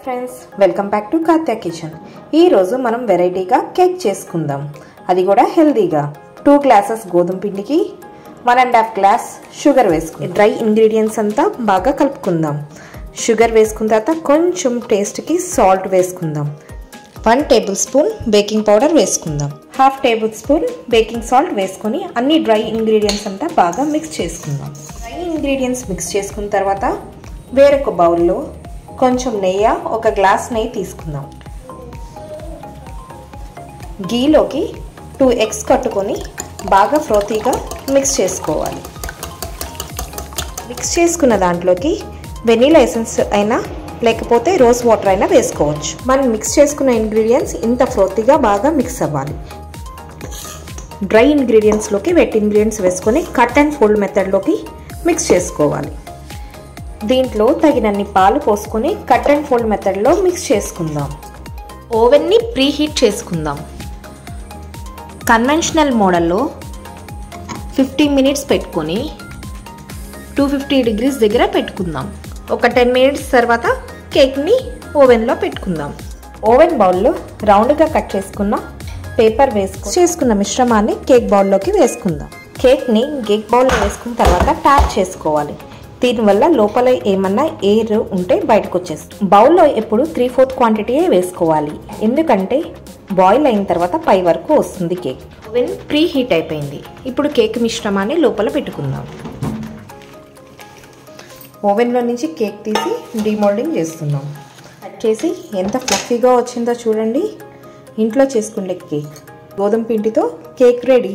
Friends welcome back to Katya kitchen. ఈ రోజు మనం వెరైటీగా కేక్ చేసుకుందాం, అది కూడా హెల్దీగా. 2 గ్లాసెస్ గోధుమ పిండికి 1.5 గ్లాస్ షుగర్ వేసుకుందాం. డ్రై ఇంగ్రీడియంట్స్ అంతా బాగా కలుపుకుందాం. షుగర్ వేసుకున్న తర్వాత కొంచెం టేస్ట్కి సాల్ట్ వేసుకుందాం. 1 టేబుల్ స్పూన్ బేకింగ్ పౌడర్ వేసుకుందాం. 1/2 టేబుల్ స్పూన్ బేకింగ్ సాల్ట్ వేసుకొని అన్ని డ్రై ఇంగ్రీడియంట్స్ అంతా బాగా మిక్స్ చేసుకుందాం. డ్రై ఇంగ్రీడియంట్స్ మిక్స్ చేసుకున్న తర్వాత వేరొక బౌల్లో కొంచెం నెయ్యి, 1 గ్లాస్ నెయ్యి తీసుకుందాం. గీలోకి 2 ఎగ్స్ కట్టుకొని బాగా ఫ్రోతీగా మిక్స్ చేసుకోవాలి. మిక్స్ చేసుకున్న దాంట్లోకి వెనీలా ఎసెన్స్ అయినా లేకపోతే రోజ్ వాటర్ అయినా వేసుకోవచ్చు. మనం మిక్స్ చేసుకున్న ఇంగ్రీడియంట్స్ ఇంత ఫ్రోతీగా బాగా మిక్స్ అవ్వాలి. డ్రై ఇంగ్రీడియంట్స్లోకి వెట్ ఇంగ్రీడియంట్స్ వేసుకొని కట్ అండ్ ఫోల్డ్ మెథడ్లోకి మిక్స్ చేసుకోవాలి. దీంట్లో తగినన్ని పాలు పోసుకొని కట్ అండ్ ఫోల్డ్ మెథడ్లో మిక్స్ చేసుకుందాం. ఓవెన్ని ప్రీ హీట్ చేసుకుందాం. కన్వెన్షనల్ మోడల్లో 50 మినిట్స్ పెట్టుకొని 250 డిగ్రీస్ దగ్గర పెట్టుకుందాం. ఒక 10 మినిట్స్ తర్వాత కేక్ని ఓవెన్లో పెట్టుకుందాం. ఓవెన్ బౌల్లో రౌండ్గా కట్ చేసుకున్న పేపర్ చేసుకున్న మిశ్రమాన్ని కేక్ బౌల్లోకి వేసుకుందాం. కేక్ని కేక్ బౌల్లో వేసుకున్న తర్వాత ట్యాప్ చేసుకోవాలి. దీనివల్ల లోపల ఏమన్నా ఎయిర్ ఉంటే బయటకు వచ్చేస్తుంది. బౌల్లో ఎప్పుడు 3/4 క్వాంటిటీయే వేసుకోవాలి, ఎందుకంటే బాయిల్ అయిన తర్వాత పై వరకు వస్తుంది కేక్. ఓవెన్ ప్రీ హీట్ అయిపోయింది. ఇప్పుడు కేక్ మిశ్రమాన్ని లోపల పెట్టుకుందాం. ఓవెన్లో నుంచి కేక్ తీసి డీమోల్డింగ్ చేస్తున్నాం. కట్ చేసి ఎంత ఫ్లఫీగా వచ్చిందో చూడండి. ఇంట్లో చేసుకునే కేక్, గోధుమ పిండితో కేక్ రెడీ.